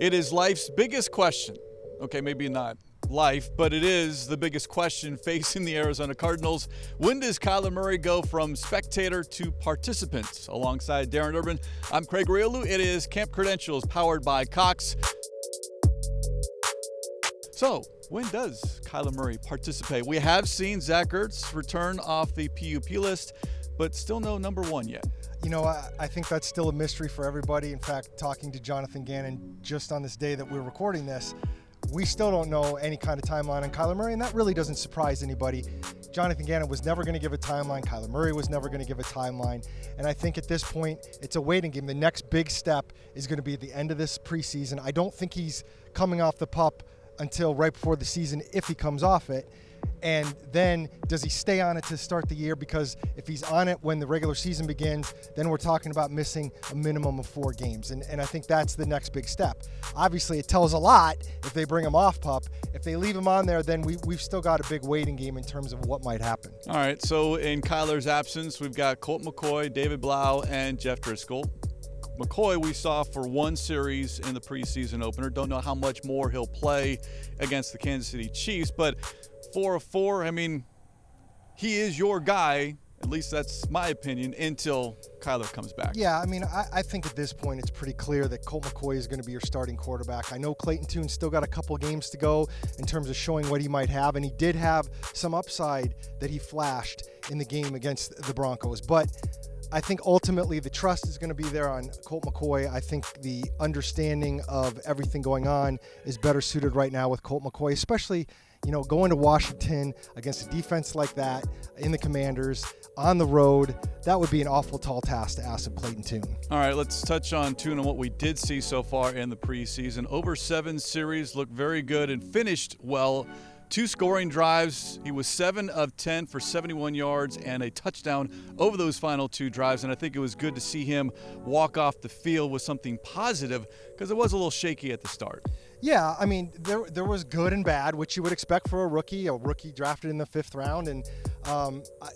It is life's biggest question. Okay, maybe not life, but it is the biggest question facing the Arizona Cardinals. When does Kyler Murray go from spectator to participant? Alongside Darren Urban, I'm Craig Grialou. It is Camp Credentials powered by Cox. So, when does Kyler Murray participate? We have seen Zach Ertz return off the PUP list, but still no number one yet. You know, I think that's still a mystery for everybody. In fact, talking to Jonathan Gannon just on this day that we're recording this, we still don't know any kind of timeline on Kyler Murray, and that really doesn't surprise anybody. Jonathan Gannon was never going to give a timeline. Kyler Murray was never going to give a timeline. And I think at this point, it's a waiting game. The next big step is going to be at the end of this preseason. I don't think he's coming off the PUP until right before the season, if he comes off it. And then does he stay on it to start the year? Because if he's on it when the regular season begins, then we're talking about missing a minimum of 4 games. And I think that's the next big step. Obviously, it tells a lot if they bring him off PUP. If they leave him on there, then we've still got a big waiting game in terms of what might happen. All right, so in Kyler's absence, we've got Colt McCoy, David Blau, and Jeff Driscoll. McCoy we saw for one series in the preseason opener. Don't know how much more he'll play against the Kansas City Chiefs, but 4 of 4, I mean, he is your guy, at least that's my opinion, until Kyler comes back. Yeah, I mean, I think at this point it's pretty clear that Colt McCoy is going to be your starting quarterback. I know Clayton Tune's still got a couple games to go in terms of showing what he might have, and he did have some upside that he flashed in the game against the Broncos. But I think ultimately the trust is going to be there on Colt McCoy. I think the understanding of everything going on is better suited right now with Colt McCoy, especially, you know, going to Washington against a defense like that in the Commanders on the road. That would be an awful tall task to ask of Clayton Tune. All right, let's touch on Tune and what we did see so far in the preseason. Over 7 series, looked very good and finished well. 2 scoring drives. He was 7 of 10 for 71 yards and a touchdown over those final 2 drives. And I think it was good to see him walk off the field with something positive because it was a little shaky at the start. Yeah, I mean, there was good and bad, which you would expect for a rookie drafted in the 5th round. And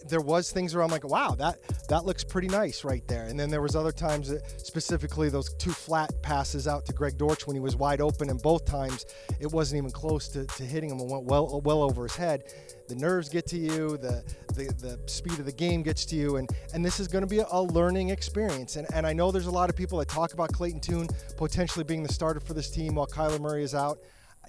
there was things where I'm like, wow, that looks pretty nice right there. And then there was other times, specifically those 2 flat passes out to Greg Dortch when he was wide open, and both times it wasn't even close to hitting him. It went well over his head. The nerves get to you, the speed of the game gets to you, and this is going to be a learning experience. And I know there's a lot of people that talk about Clayton Tune potentially being the starter for this team while Kyler Murray is out.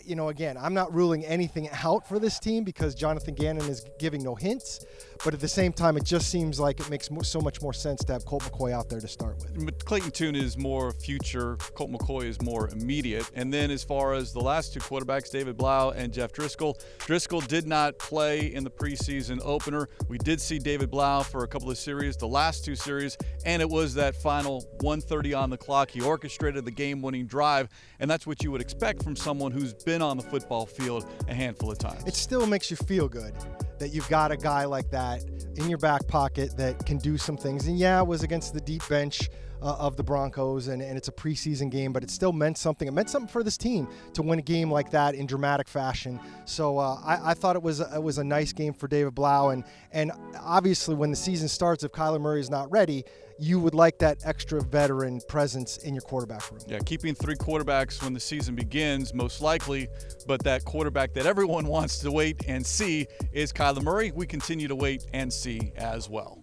You know, again, I'm not ruling anything out for this team because Jonathan Gannon is giving no hints. But at the same time, it just seems like it makes so much more sense to have Colt McCoy out there to start with. But Clayton Tune is more future. Colt McCoy is more immediate. And then as far as the last 2 quarterbacks, David Blau and Jeff Driscoll, Driscoll did not play in the preseason opener. We did see David Blau for a couple of series, the last 2 series, and it was that final 1:30 on the clock. He orchestrated the game-winning drive, and that's what you would expect from someone who's been on the football field a handful of times. It still makes you feel good that you've got a guy like that in your back pocket that can do some things. And yeah, it was against the deep bench of the Broncos, and it's a preseason game, but it still meant something. It meant something for this team to win a game like that in dramatic fashion. So I thought it was a nice game for David Blau, and obviously when the season starts, if Kyler Murray is not ready, you would like that extra veteran presence in your quarterback room. Yeah, keeping 3 quarterbacks when the season begins, most likely, but that quarterback that everyone wants to wait and see is Kyler Murray. We continue to wait and see as well.